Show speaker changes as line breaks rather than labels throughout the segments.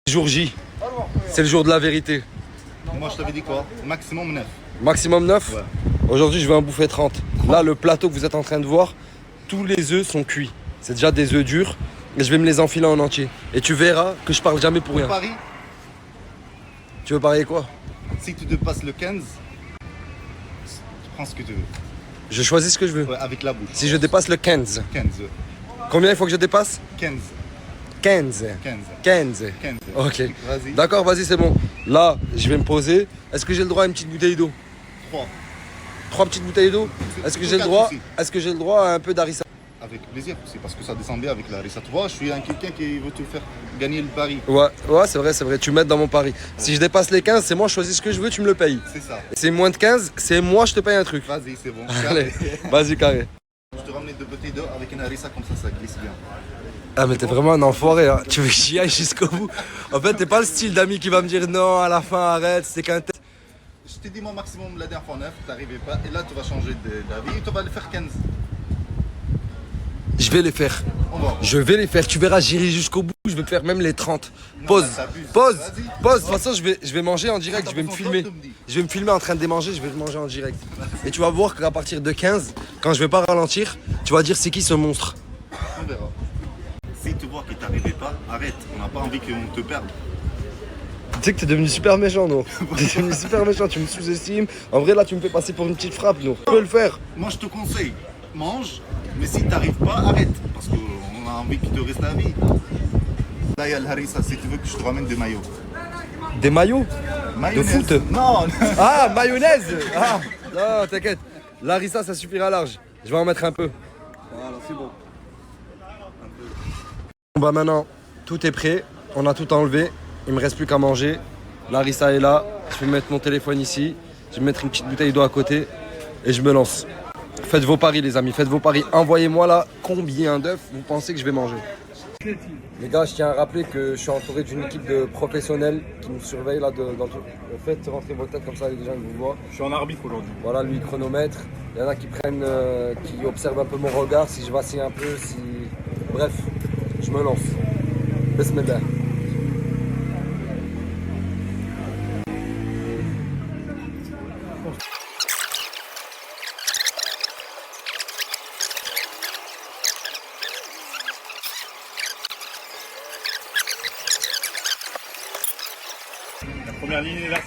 Jour J, c'est le jour de la vérité.
Moi je t'avais dit quoi? Maximum 9.
Maximum 9.
Ouais.
Aujourd'hui je vais en bouffer 30. Là le plateau que vous êtes en train de voir, tous les œufs sont cuits. C'est déjà des œufs durs et je vais me les enfiler en entier. Et tu verras que je parle jamais pour rien.
Paris,
Tu veux parier quoi?
si tu dépasses le 15, tu prends ce que tu veux.
Je choisis ce que je veux.
Ouais, avec la bouche.
Si je dépasse le 15,
15.
combien il faut que je dépasse?
15.
15.
15.
15.
15.
Ok.
Vas-y.
D'accord, vas-y, c'est bon. Là, je vais me poser. Est-ce que j'ai le droit à une petite bouteille d'eau?
3.
3 petites bouteilles d'eau? Est-ce que j'ai le
Quatre
droit?
aussi.
Est-ce que j'ai le droit à un peu d'harissa?
Avec plaisir aussi, parce que ça descendait avec la Rissa. Tu vois, je suis quelqu'un qui veut te faire gagner le pari.
Ouais, c'est vrai, c'est vrai. Tu m'aides dans mon pari. Si je dépasse les 15, c'est moi, je choisis ce que je veux, tu me le payes.
C'est ça.
Et c'est moins de 15, c'est moi, je te paye un truc.
Vas-y, c'est bon.
Allez, vas-y, carré.
Je te ramène 2 bouteilles d'eau avec une harissa comme ça glisse bien.
Ah, mais t'es vraiment un enfoiré, hein. Tu veux que j'y aille jusqu'au bout. En fait, t'es pas le style d'ami qui va me dire non, à la fin, arrête, c'est qu'un test.
Je t'ai dit moi maximum la dernière fois 9, t'arrivais pas. Et là tu vas changer d'avis et tu vas le faire 15.
Je vais les faire.
On va.
Je vais les faire. Tu verras, j'irai jusqu'au bout. Je vais te faire même les 30. Pause.
là, t'abuses.
Pause.
Vas-y.
Pause. De toute façon, je vais manger en direct. Je vais me
T'as
filmer.
besoin de me dire.
Je vais me filmer en train de démanger. Je vais manger en direct. Et tu vas voir qu'à partir de 15, quand je vais pas ralentir, tu vas dire c'est qui ce monstre.
On verra. Si tu vois qu'il t'arrivait pas, arrête. On n'a pas envie qu'on te perde.
Tu sais que t'es devenu super méchant, non? T'es devenu super méchant. Tu me sous-estimes. En vrai, là, tu me fais passer pour une petite frappe, non? Tu peux le faire.
Moi je te conseille, mange, mais si t'arrives pas, arrête. Parce qu'on a envie qu'il te reste la vie. Là il y a le harissa, si tu veux que je te ramène des maillots.
Des maillots?
Mayonnaise.
foot.
Non.
Ah, mayonnaise. Ah, non, t'inquiète. Larissa, ça suffira large. Je vais en mettre un peu.
Voilà, c'est bon.
Bon bah maintenant, tout est prêt, on a tout enlevé, il me reste plus qu'à manger. Larissa est là, je vais mettre mon téléphone ici, je vais mettre une petite bouteille d'eau à côté et je me lance. Faites vos paris les amis, faites vos paris. Envoyez-moi là combien d'œufs vous pensez que je vais manger. Les gars, je tiens à rappeler que je suis entouré d'une équipe de professionnels qui me surveillent là dans tout. Faites rentrer vos têtes comme ça, les gens ils vous voient.
Je suis en arbitre aujourd'hui.
Voilà, lui chronomètre. Il y en a qui prennent, qui observent un peu mon regard, si je vacille un peu, si... Bref, je me lance. Bismillah.
La première ligne est là.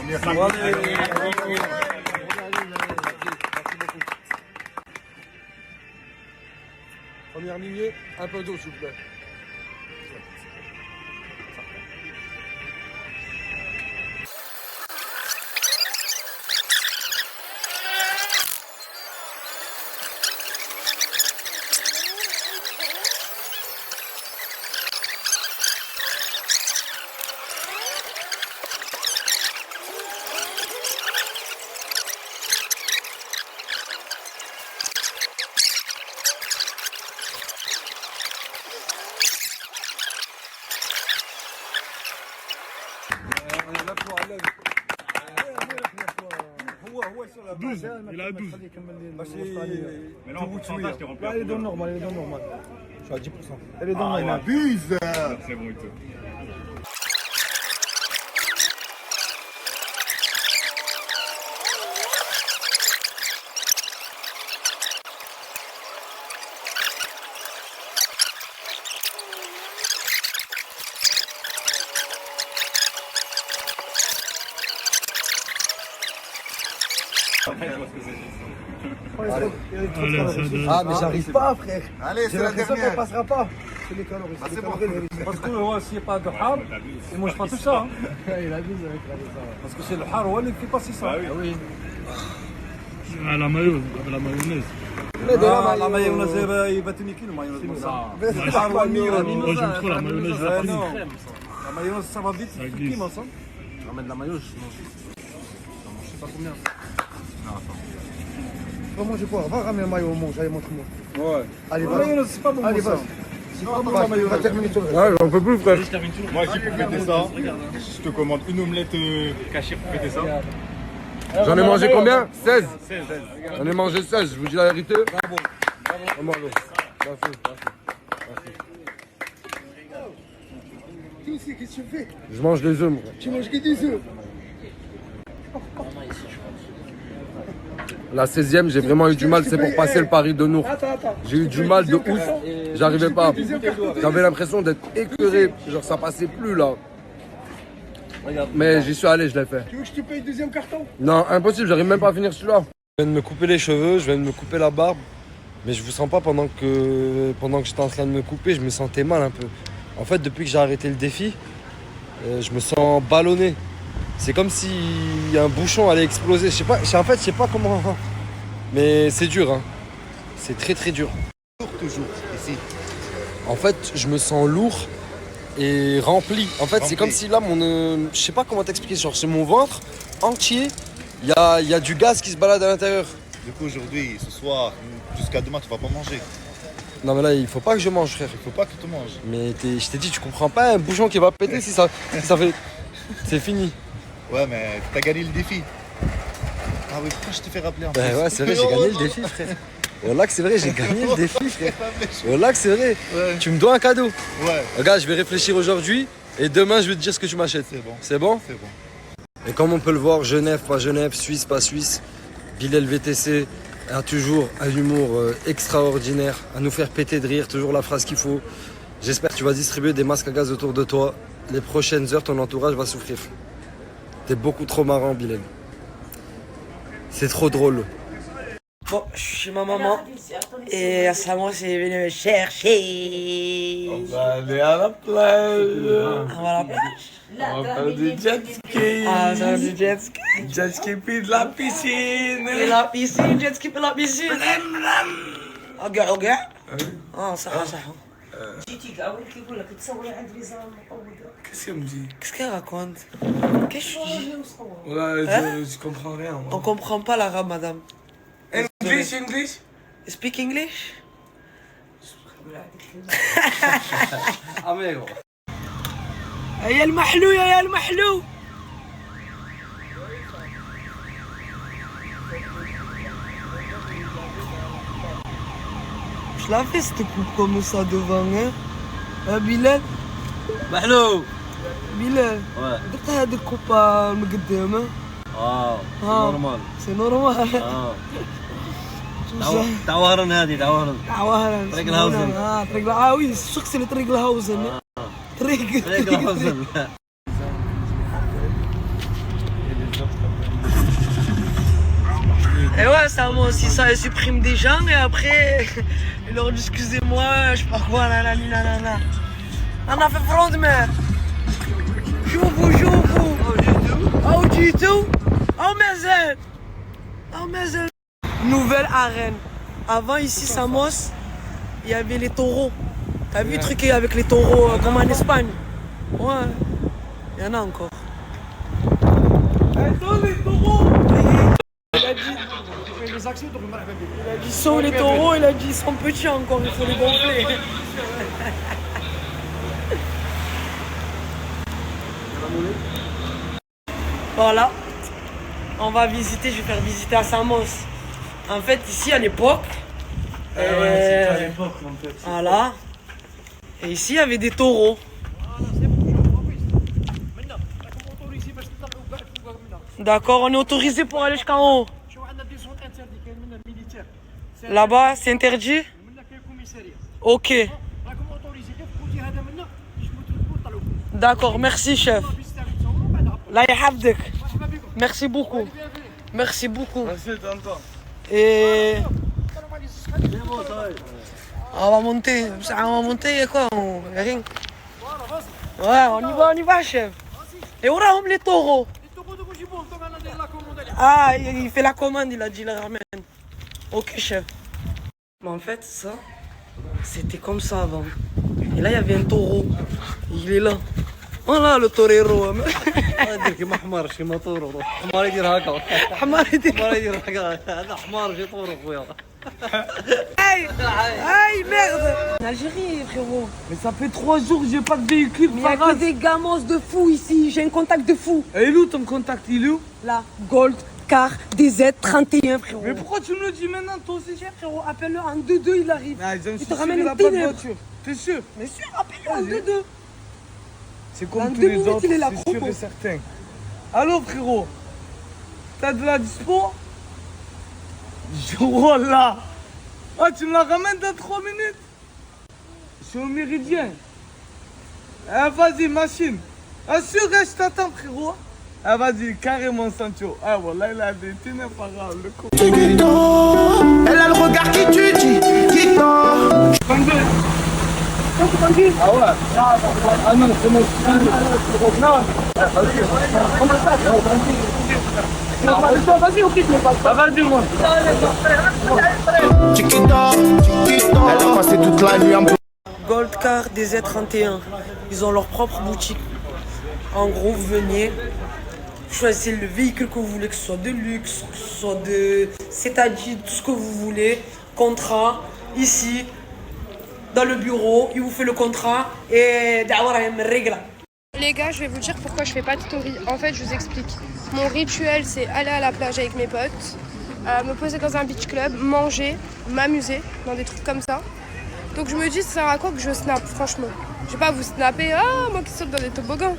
Première lignée, un peu d'eau s'il vous plaît.
Il a 12. Mais là, en pourcentage, t'es rempli.
Elle est dans le normal, elle est dans le normal.
Je suis à 10%.
Elle est dans le
Il
normal.
abuse.
C'est bon, il te.
Ah mais j'arrive pas frère.
Allez, c'est
J'ai
la
l'impression qu'elle
dernière.
passera pas. C'est les calories.
Ah, c'est
les
bon.
calories, les-
Parce que ouais, s'il n'y a pas de har, il mange pas tout ça. Hein.
Il abuse avec la rissa.
Parce que c'est le har ouais, qui fait passer ça.
Ah oui.
Ah, la mayonnaise.
La mayonnaise, il va te niquer le mayonnaise. Le har ouais,
Moi, j'aime trop la mayonnaise.
non. La mayonnaise, ça va vite. C'est
glisse.
qui, moi, ça? Je ramène de la mayonnaise, je sais pas combien.
Va manger quoi? Va ramener un maillot au monde, j'allais montre-moi.
Ouais.
Allez,
La
vas-y.
mayonnaise, c'est pas bon.
Allez,
ça.
vas-y.
C'est pas bon, la
Va
mayonnaise.
terminer sur le.
Ouais, j'en peux plus frère.
Moi, si pour fêter ça, je te commande une omelette cachée pour fêter ça.
J'en ai mangé combien? 16.
16.
J'en ai mangé 16, je vous dis la vérité. Bravo. Bravo. Merci.
Toi aussi, qu'est-ce que tu fais?
Je mange des œufs, moi.
Tu manges que des œufs.
La 16e, j'ai vraiment eu du mal, c'est pour passer le pari de Nour.
Attends.
J'ai eu du mal de ouf. J'arrivais pas. J'avais l'impression d'être écœuré. Genre, ça passait plus là. Mais j'y suis allé, je l'ai fait.
Tu veux que je te paye le deuxième carton?
Non, impossible, j'arrive même pas à finir celui-là. Je viens de me couper les cheveux, je viens de me couper la barbe. Mais je vous sens pas pendant que j'étais en train de me couper, je me sentais mal un peu. En fait, depuis que j'ai arrêté le défi, je me sens ballonné. C'est comme si un bouchon allait exploser. Je sais pas comment. Mais c'est dur, hein. C'est très très dur.
Toujours, ici.
En fait, je me sens lourd et rempli. En fait, c'est
Rempli.
comme si là, je sais pas comment t'expliquer. Genre, c'est mon ventre entier. Il y a du gaz qui se balade à l'intérieur.
Du coup, aujourd'hui, ce soir, jusqu'à demain, tu vas pas manger.
Non, mais là, il faut pas que je mange, frère.
Il faut pas que tu manges.
Mais je t'ai dit, tu comprends pas un bouchon qui va péter si ça fait. C'est fini.
Ouais, mais t'as gagné le défi. Ah oui, pourquoi je t'ai fait rappeler un peu?
Ouais, c'est vrai, j'ai gagné le défi, frère. Voilà que c'est vrai, j'ai gagné le défi, frère. Voilà que c'est vrai.
Ouais.
Tu me dois un cadeau.
Ouais,
Regarde, je vais réfléchir aujourd'hui et demain, je vais te dire ce que tu m'achètes.
c'est bon.
C'est bon?
C'est bon.
Et comme on peut le voir, Genève, pas Genève, Suisse, pas Suisse, Bilal VTC a toujours un humour extraordinaire, à nous faire péter de rire, toujours la phrase qu'il faut. J'espère que tu vas distribuer des masques à gaz autour de toi. Les prochaines heures, ton entourage va souffrir. T'es beaucoup trop marrant, Bilal. C'est trop drôle.
Bon, je suis chez ma maman et récemment c'est venu me chercher.
On va aller à la plage.
On va à la plage.
On va faire du jet ski.
Ah, ça va du jet ski.
Jet ski puis de la piscine.
Et la piscine, jet ski pour la piscine. Regarde, regarde. Ah, ça.
Qu'est-ce qu'elle me dit?
Qu'est-ce qu'elle raconte? Qu'est-ce que tu dis?
Ouais,
Hein?
je comprends rien. moi.
On comprend pas l'arabe, madame.
English?
Speak English?
Amigo.
يا المحلو يا المحلو. Je la fais cette coupe comme ça devant, hein? Hein, Bilal?
محلو
Bilal,
Ouais.
درت هاد الكوبا المقدامة.
سي نورمال
سي نورمال.
تاع وهران هذه تاع وهران
عوهران.
طريق الهاوزن.
طريق وي الشخص اللي طريق الهاوزن. طريق
طريق الهاوزن
Et ouais, ça moi aussi, ça elle supprime des gens et après, ils leur disent excusez-moi, je sais pas quoi, nanana. On a fait front, mais. شوفوا. Oh, du tout. Oh, mais Nouvelle arène. Avant, ici, Samos, il y avait les taureaux. T'as vu le truc avec les taureaux comme en Espagne? Ouais. Il y en a encore. Les taureaux. Il a dit. Il a dit sauve les taureaux, il a dit ils sont petits encore, il faut les gonfler. Voilà, on va visiter, je vais faire visiter à Samos. En fait, ici à l'époque,
Ouais, c'était à l'époque en fait.
voilà, et ici il y avait des taureaux. D'accord, on est autorisé pour aller jusqu'en haut. Là-bas, c'est interdit? Ok. D'accord, merci chef. Là, يحفظك. Merci beaucoup. Merci beaucoup. Et on va monter. On va monter, et quoi? Y a rien. Ouais, on y va, chef. Et où sont les taureaux? Ah, il fait la commande, il a dit, il la ramène. Ok, chef. Mais en fait, ça, c'était comme ça avant. Et là, il y avait un taureau. Il est là. Voilà le torero.
كيما حمار شي موتور حمار يدير هكا
حمار يدير
هكا هذا حمار جي طور خويا
Aïe, merde. En Algérie, frérot.
Mais ça fait 3 jours que j'ai pas de véhicule.
Mais il y a que des gamos de fous ici. J'ai un contact de fou.
Et il est où ton contact? Il est où?
Là, Gold, Car, DZ, 31, frérot.
Mais pourquoi tu me le dis maintenant? Toi aussi, chef?
Frérot, appelle-le en 2-2, il arrive.
Ah, ils ont
Il te
sûr,
ramène
il
une
a pas de
ténèbre.
voiture. T'es sûr?
Mais sûr, appelle-le en 2-2.
C'est comme
Dans
tous
2
les
minutes,
autres,
il est là,
c'est sûr
croco.
et certain. Allô frérot, t'as de la dispo? Voilà. Ah, tu me la ramènes dans 3 minutes? Je suis au Méridien. Ah, vas-y, machine. Assure, je t'attends, frérot. Ah, vas-y, carrément, Sancho. Ah, voilà, il a des ténèbres par là, le con.
Elle a le regard qui tue, qui tord.
Ah ouais? Ah non, c'est mon... Non. Vas-y, ok, je me passe. Vas-y, moi.
Chiquita, elle a passé toute la nuit en
Goldcar des Z31. Ils ont leur propre boutique. En gros, vous venez, choisissez le véhicule que vous voulez, que ce soit de luxe, que ce soit de c'est-à-dire tout ce que vous voulez. Contrat, ici, dans le bureau, il vous fait le contrat et règle.
Les gars, je vais vous dire pourquoi je fais pas de story. En fait, je vous explique. Mon rituel, c'est aller à la plage avec mes potes, me poser dans un beach club, manger, m'amuser, dans des trucs comme ça. Donc je me dis, ça sert à quoi que je snap, franchement. Je vais pas vous snapper, moi qui saute dans des toboggans.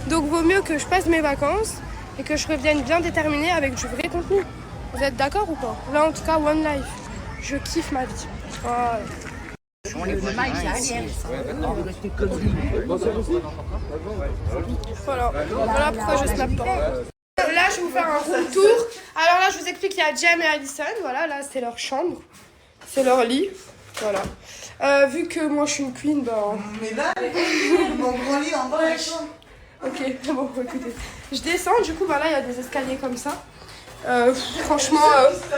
Donc vaut mieux que je passe mes vacances et que je revienne bien déterminée avec du vrai contenu. Vous êtes d'accord ou pas? Là, en tout cas, one life. Je kiffe ma vie. Voilà. Voilà pourquoi je snap pas. Là, je vais vous faire un room tour. Alors là, je vous explique, il y a Jem et Alison. Voilà, là, c'est leur chambre. C'est leur lit. Voilà. Vu que moi, je suis une queen,
Mais là, mon grand lit en bas.
Ok, bon, écoutez. Je descends, du coup, là, il y a des escaliers comme ça. Franchement,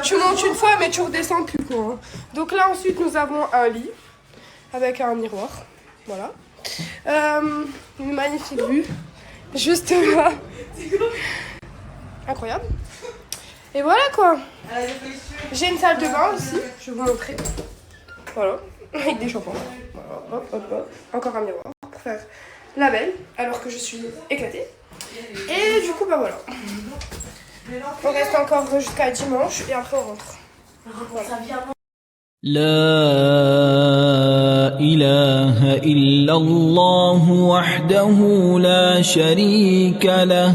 tu montes une fois, mais tu redescends plus, quoi. Donc là, ensuite, nous avons un lit avec un miroir. Voilà. Une magnifique vue. Juste là. Incroyable. Et voilà, quoi. J'ai une salle de bain aussi, je vais vous montrer. Voilà. Avec des shampoings. Voilà. Hop, hop, hop. Encore un miroir pour faire la belle, alors que je suis éclatée. Et du coup, voilà. On reste encore jusqu'à dimanche et après on rentre. Voilà.
لا إله إلا الله وحده لا شريك له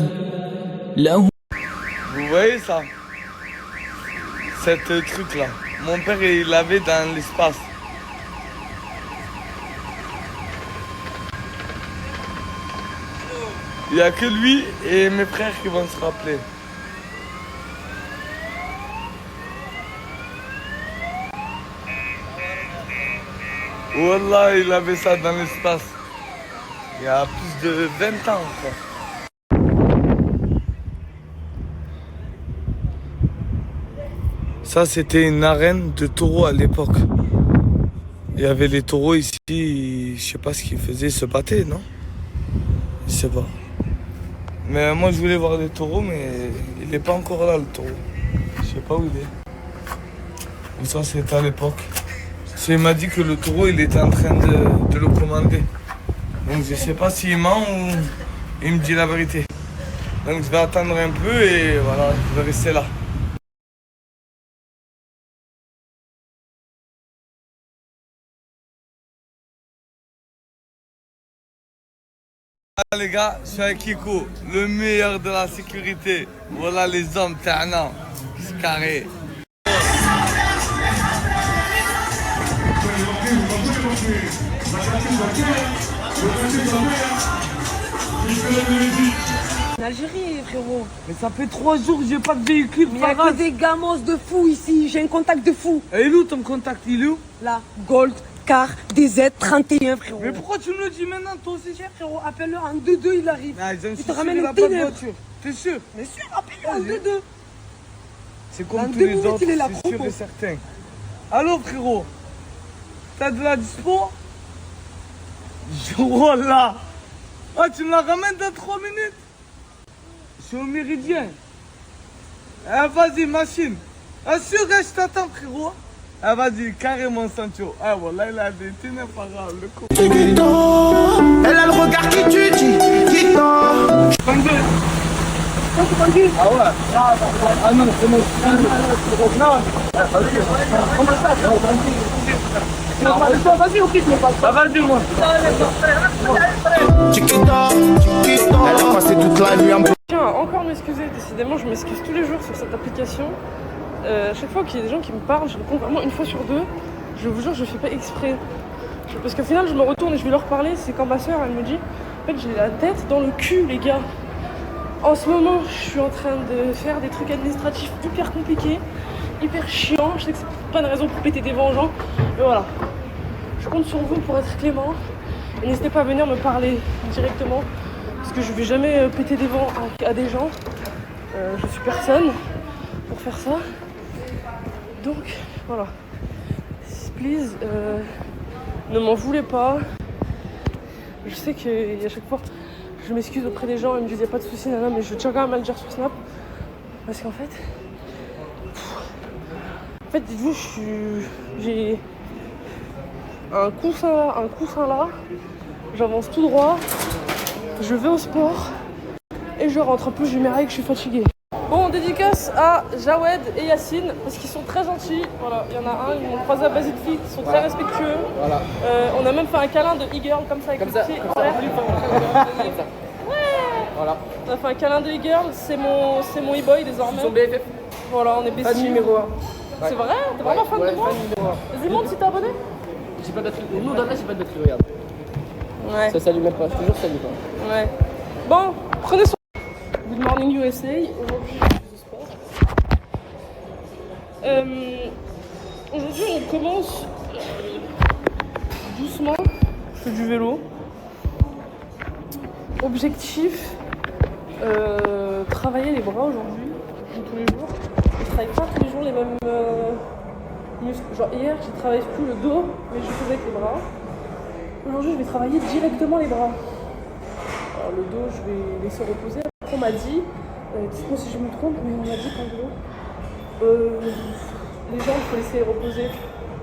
له.
Vous voyez ça? Cette truc là. Mon père il l'avait dans l'espace. Il n'y a que lui et mes frères qui vont se rappeler. Wallah, il avait ça dans l'espace. Il y a plus de 20 ans, quoi. Ça, c'était une arène de taureaux à l'époque. Il y avait les taureaux ici, je sais pas ce qu'ils faisaient, ils se battaient, non? Je sais pas. Mais moi, je voulais voir les taureaux, mais il n'est pas encore là, le taureau. Je sais pas où il est. Et ça, c'était à l'époque. Il m'a dit que le taureau, il était en train de le commander. Donc, je sais pas s'il ment ou il me dit la vérité. Donc, je vais attendre un peu et voilà, je vais rester là. Les gars, je suis avec Kiko, le meilleur de la sécurité. Voilà les hommes, ta'na, c'est carré.
En Algérie, frérot.
Mais ça fait 3 jours que j'ai pas de véhicule.
Mais il y a que des gamos de fous ici. J'ai un contact de fou.
Et il est où ton contact? Il est où?
Là, Gold Car DZ31, frérot.
Mais pourquoi tu me le dis maintenant, toi aussi?
Frérot, appelle-le en 2-2, il arrive.
Ah,
il te ramène
il a
une
pas de
ténèbre.
voiture. T'es sûr?
Mais sûr, appelle-le en 2-2.
C'est comme
Dans
tous
2
les
minutes,
autres,
il est là,
c'est sûr
croco.
et certain. Allô, frérot? T'as de la dispo? Voilà. Ah, tu me la ramènes dans 3 minutes? Je suis au Méridien. Ah, vas-y, machine. Assure, je t'attends, frérot. Ah, vas-y, carrément, Sancho. Ah, voilà, il a des ténèbres par là, le con.
Elle a le regard qui tue, qui tord.
Ah ouais? Ah non, c'est mon... Non.
Vas-y, ok, je me passe. Ah, vas-y, moi.
Chiquita, elle a passé toute la nuit en
Je tiens à encore m'excuser, décidément, je m'excuse tous les jours sur cette application. Chaque fois qu'il y a des gens qui me parlent, je réponds vraiment une fois sur deux. Je vous jure, je fais pas exprès. Parce qu'au final, je me retourne et je vais leur parler. C'est quand ma soeur, elle me dit en fait, j'ai la tête dans le cul, les gars. En ce moment, je suis en train de faire des trucs administratifs hyper compliqués, hyper chiants. Je sais que c'est pas une raison pour péter des vents aux gens, mais voilà. Je compte sur vous pour être clément. Et n'hésitez pas à venir me parler directement, parce que je vais jamais péter des vents à des gens. Je suis personne pour faire ça. Donc, voilà. Please, ne m'en voulez pas. Je sais qu'à chaque fois, je m'excuse auprès des gens, ils me disent y'a pas de soucis, nana, mais je tiens quand même à le dire sur Snap. Parce qu'en fait, dites-vous, j'ai un coussin là, j'avance tout droit, je vais au sport et je rentre. En plus, j'ai mes règles, je suis fatiguée. Bon, dédicace à Jawed et Yacine parce qu'ils sont très gentils. Voilà, il y en a un, ils m'ont croisé à Basic Fit, ils sont très respectueux. Voilà. On a même fait un câlin de e-girl comme ça avec le pied. Ouais. Voilà. On a fait un câlin de e-girl, c'est mon e-boy désormais. Ils sont BFF. Voilà, on est besties. Fan numéro 1. Ouais. C'est vrai? T'es vraiment fan de moi? Vas-y, montre si t'es abonné.
J'ai pas de batterie. Nous, dans là, j'ai pas de batterie, regarde.
Ouais.
Ça s'allume même pas, je te jure, ça s'allume pas.
Ouais. Bon, prenez soin. Good morning USA. Aujourd'hui, je fais du sport. Aujourd'hui, on commence doucement. Je fais du vélo. Objectif, travailler les bras aujourd'hui, comme tous les jours. Je travaille pas tous les jours les mêmes muscles. Genre hier, j'ai travaillé plus le dos, mais je faisais avec les bras. Aujourd'hui, je vais travailler directement les bras. Alors le dos, je vais laisser reposer. Après, on m'a dit, dites-moi si je me trompe, mais on m'a dit qu'en gros, les jambes, il faut laisser reposer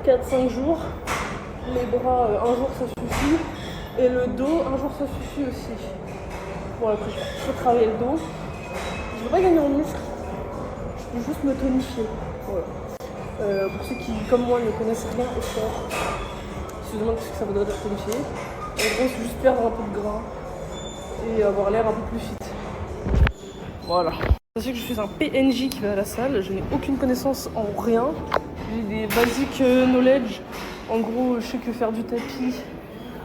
4-5 jours. Les bras, un jour, ça suffit. Et le dos, un jour, ça suffit aussi. Bon, après, je vais travailler le dos. Je ne veux pas gagner en muscle. Je veux juste me tonifier. Voilà. Pour ceux qui, comme moi, ne connaissent rien au sport, je me demande ce que ça voudrait dire tonifier. En gros, c'est juste perdre un peu de gras et avoir l'air un peu plus fit. Voilà. Sachez que je suis un PNJ qui va à la salle. Je n'ai aucune connaissance en rien. J'ai des basic knowledge. En gros, je sais que faire du tapis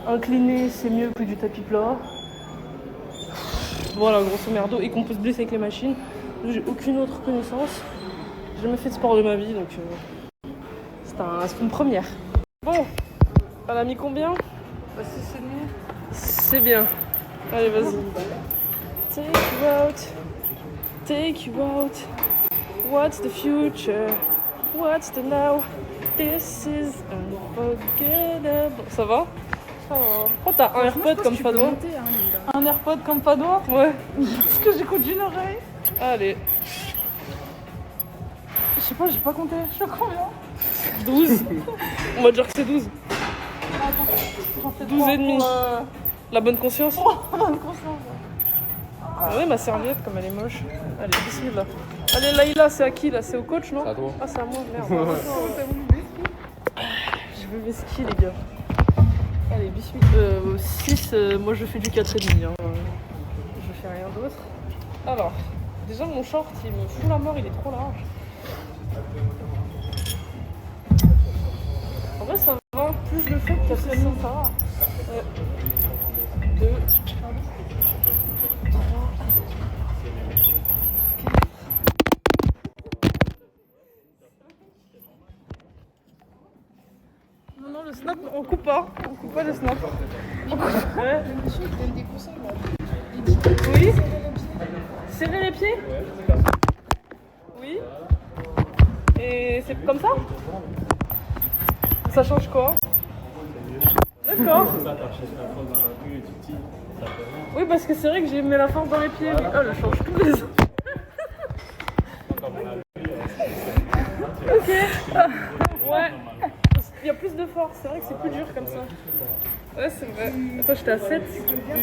incliné, c'est mieux que du tapis plat. Voilà, grosso merdo. Et qu'on peut se blesser avec les machines. J'ai aucune autre connaissance. J'ai jamais fait de sport de ma vie, donc c'est une première. Bon, elle a mis combien? Bah, 6,5. C'est bien. Allez, vas-y. Take you out. Take you out. What's the future? What's the now? This is unforgettable. Ça va? Ça va. Oh, t'as un AirPod comme Fadois? Un AirPod comme Fadois? Ouais. Parce que j'écoute d'une oreille. Allez. Je sais pas, j'ai pas compté. Je suis à combien? 12. On va dire que c'est 12. Attends, j'en fais 12 et demi. La bonne conscience? Oh, bonne conscience. Ah ouais, ma serviette, comme elle est moche. Allez, bismillah. Allez, Laïla, c'est à qui là? C'est au coach, non?
C'est à toi.
Ah, c'est à moi, merde. Je veux mes skis, les gars. Allez, bismillah. 6, moi je fais du 4,5. Hein. Je fais rien d'autre. Alors, déjà mon short, il me fout la mort, il est trop large. En vrai, ça va. Plus je le fais, plus ça va. 2, 3. Non, le snap, on coupe pas le snap. On coupe. Ouais. Oui. Serrer les pieds? Oui. Et c'est comme ça? Ça change quoi? D'accord. Oui, parce que c'est vrai que j'ai mis la force dans les pieds. Oui. Oh, je change tous les autres. Ok. Ouais. Il y a plus de force, c'est vrai que c'est plus dur comme ça. Ouais, c'est vrai. Attends, j'étais à 7,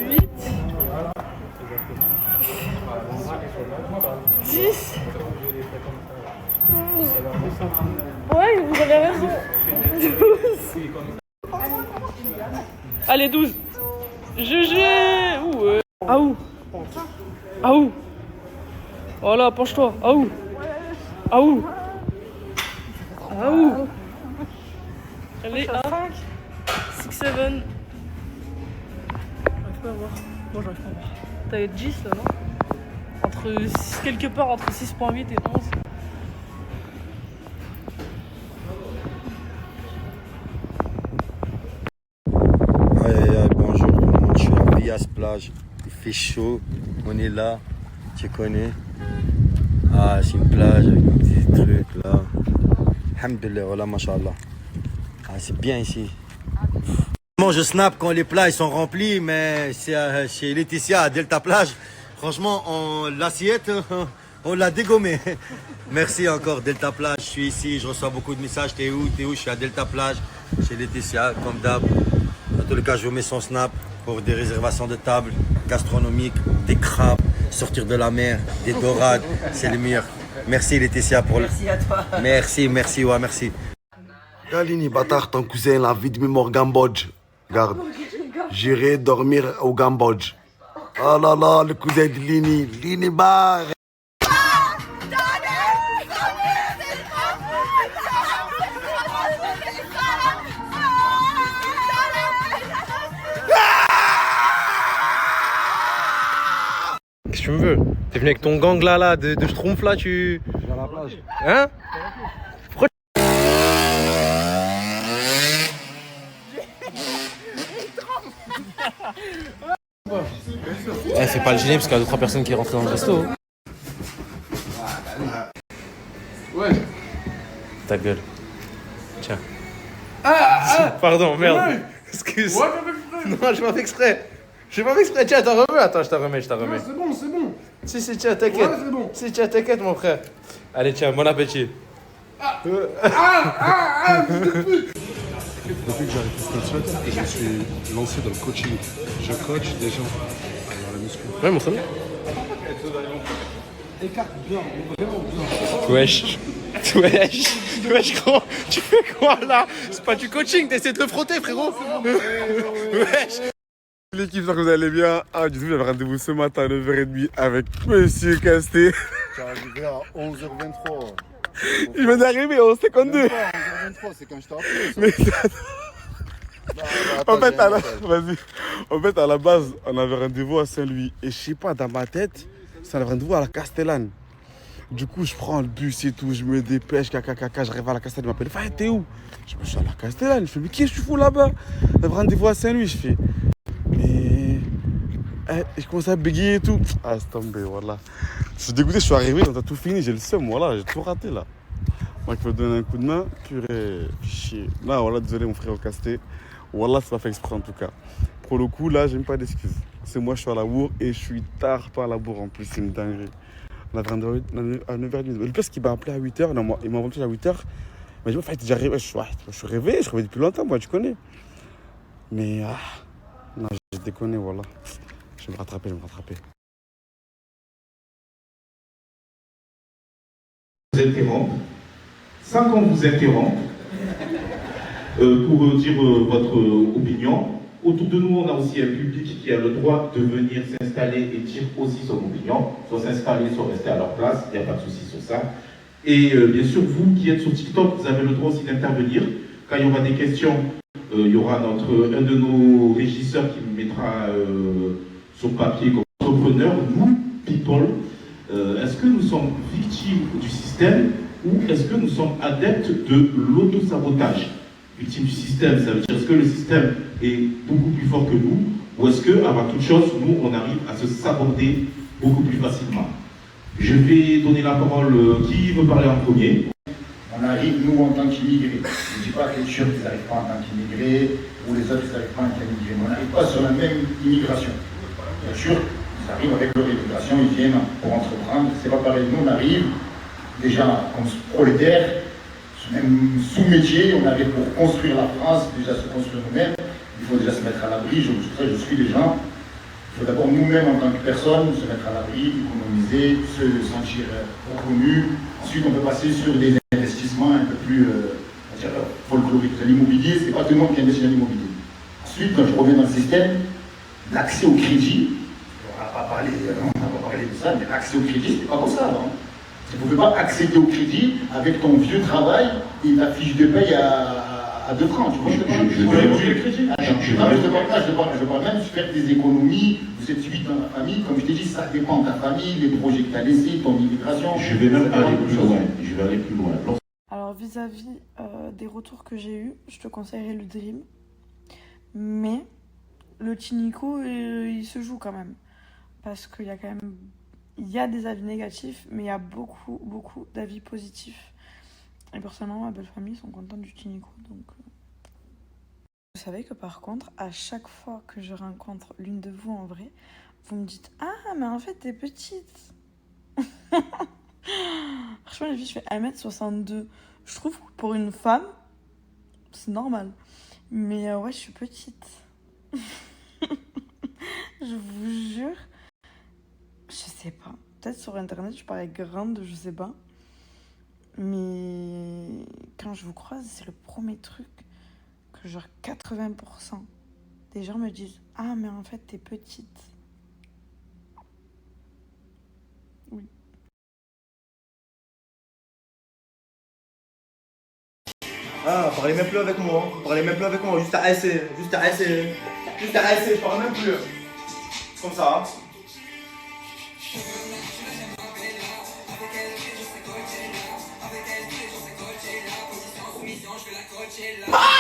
8, 10, 11. Ouais, vous avez raison. 12. Allez, 12. GG. Ouh. Ah où? Ah où? Voilà, penche-toi. Ah où? Ah où? Ah où? Allez, 1, 6, 7. J'arrive pas à voir. Moi, j'arrive pas à voir. T'as 10 là, non? Quelque part entre 6.8 et 11.
Bonjour tout le monde, je suis à Villas Plage, il fait chaud, on est là, tu connais. Ah, c'est une plage avec un petit truc là. Alhamdulillah, voilà, mashallah. Ah, c'est bien ici. Moi je snap quand les plages sont remplies, mais c'est chez Laetitia à Delta Plage. Franchement, l'assiette, on l'a dégommée. Merci encore Delta Plage, je suis ici, je reçois beaucoup de messages. T'es où? Je suis à Delta Plage, chez Laetitia, comme d'hab. Dans tous les cas, je vous mets son snap pour des réservations de table gastronomiques, des crabes, sortir de la mer, des dorades, c'est le meilleur. Merci Laetitia pour
Merci à toi.
Merci, ouais, merci.
Galini, bâtard, ton cousin, la vie de mémoire au Cambodge. Regarde, j'irai dormir au Cambodge. Oh là là, le cousin de Lini Bar.
Qu'est-ce que tu me veux? T'es venu avec ton gang là de Schtroumpf là, tu...
Je vais à la plage.
Hein? Pourquoi fais pas le gêner parce qu'il y a 2-3 personnes qui rentrent dans le resto.
Ouais.
Ta gueule. Tiens. Pardon, merde. Excuse.
Ouais,
non, je m'en fais exprès. Je m'en fais exprès. Tiens, t'en remets. Attends, je t'en remets.
Ouais, c'est bon, c'est bon.
Si, tiens, t'inquiète.
Ouais, c'est bon.
Si, tiens, t'inquiète, mon frère. Allez, tiens, bon appétit.
Depuis que j'ai arrêté Snapchat, je me suis lancé dans le coaching. Je coach des gens dans la muscu.
Ouais, mon salut.
Écarte bien, vraiment bien.
Wesh, gros, tu fais quoi là? C'est pas du coaching, t'essaies de le frotter, frérot. Wesh.
L'équipe, j'espère que vous allez bien. Ah, du coup, j'avais rendez-vous ce matin à 9h30 avec Monsieur Casté.
Tu es arrivé à 11h23.
Il vient d'arriver au 52.
11h23, c'est quand je t'ai appelé.
Mais en fait, à la base, on avait rendez-vous à Saint-Louis. Et je sais pas, dans ma tête, c'est un rendez-vous à la Castellane. Du coup, je prends le bus et tout, je me dépêche, j'arrive à la Castellane, il m'appelle, enfin, t'es où? Je me suis à la Castellane, je fais, mais qu'est-ce que tu fous là-bas? On avait rendez-vous à Saint-Louis, je fais, mais... je commence à bégayer et tout. Ah, c'est tombé, voilà. Je suis dégoûté, je suis arrivé, on a tout fini, j'ai le seum, voilà, j'ai tout raté là. Moi qui veux donner un coup de main, purée, chier. Là, voilà, désolé mon frère au Casté. Voilà, c'est pas fait exprès en tout cas. Pour le coup, là, j'ai même pas d'excuses. C'est moi, je suis à la bourre et je suis tard pas à la bourre en plus, c'est une dinguerie. On avait rendez-vous à 9h30. Le pire, c'est qu'il m'a appelé à 8h. Non, il m'a appelé à 8h. Il m'a dit, en fait, déjà arrivé. Je suis réveillé, je rêvais depuis longtemps, moi, tu connais. Mais, non, j'ai déconné, voilà. Je vais me rattraper.
Vous interrompre, sans qu'on vous interrompe, pour dire votre opinion. Autour de nous, on a aussi un public qui a le droit de venir s'installer et dire aussi son opinion, soit s'installer, soit rester à leur place, il n'y a pas de souci sur ça. Et bien sûr, vous qui êtes sur TikTok, vous avez le droit aussi d'intervenir. Quand il y aura des questions, il y aura un de nos régisseurs qui mettra sur papier comme entrepreneur, nous, people, est-ce que nous sommes victimes du système ou est-ce que nous sommes adeptes de l'autosabotage? Victime du système, ça veut dire est-ce que le système est beaucoup plus fort que nous ou est-ce que, avant toute chose, nous, on arrive à se saborder beaucoup plus facilement? Je vais donner la parole, qui veut parler en premier?
On arrive, nous, en tant qu'immigrés. Je ne dis pas que les Turcs, ils n'arrivent pas en tant qu'immigrés ou les autres, ils n'arrivent pas en tant qu'immigrés. Mais on n'arrive pas sur la même immigration. Les Turcs, ils arrivent avec leur immigration, ils viennent pour entreprendre. C'est pas pareil. Nous, on arrive déjà comme prolétaires, même sous-métier, on arrive pour construire la France, déjà se construire nous-mêmes. Il faut déjà se mettre à l'abri, je suis des gens. Il faut d'abord nous-mêmes en tant que personne se mettre à l'abri, économiser, se sentir reconnu. Ensuite, on peut passer sur des investissements un peu plus folkloriques. L'immobilier, c'est pas tout le monde qui investit dans l'immobilier. Ensuite, quand je reviens dans le système, l'accès au crédit, on n'a pas parlé de ça, mais l'accès au crédit, c'était pas comme ça avant. Tu ne pouvais pas accéder au crédit avec ton vieux travail et ta fiche de paye à 2 francs. Tu vois, je parle même de faire des économies, vous êtes 8 dans la famille, comme je t'ai dit, ça dépend de ta famille, les projets que tu as laissés, ton immigration.
Je vais même aller plus loin.
Alors vis-à-vis des retours que j'ai eus, je te conseillerais le Dream. Mais le Tinico, il se joue quand même. Parce qu'il y a quand même... Il y a des avis négatifs, mais il y a beaucoup d'avis positifs. Et personnellement, ma belle famille sont contents du Tinico. Donc, Vous savez que par contre, à chaque fois que je rencontre l'une de vous en vrai, vous me dites « Ah, mais en fait, t'es petite !» Franchement, les filles, je fais 1m62. Je trouve que pour une femme, c'est normal. Mais ouais, je suis petite. Je vous jure. Je sais pas. Peut-être sur internet, je parais grande, je sais pas. Mais quand je vous croise, c'est le premier truc que genre 80% des gens me disent « Ah, mais en fait, t'es petite. » Oui.
Ah, parlez même plus avec moi. Parlez même plus avec moi. Juste à essayer. Je parle même plus. Comme ça. Ah!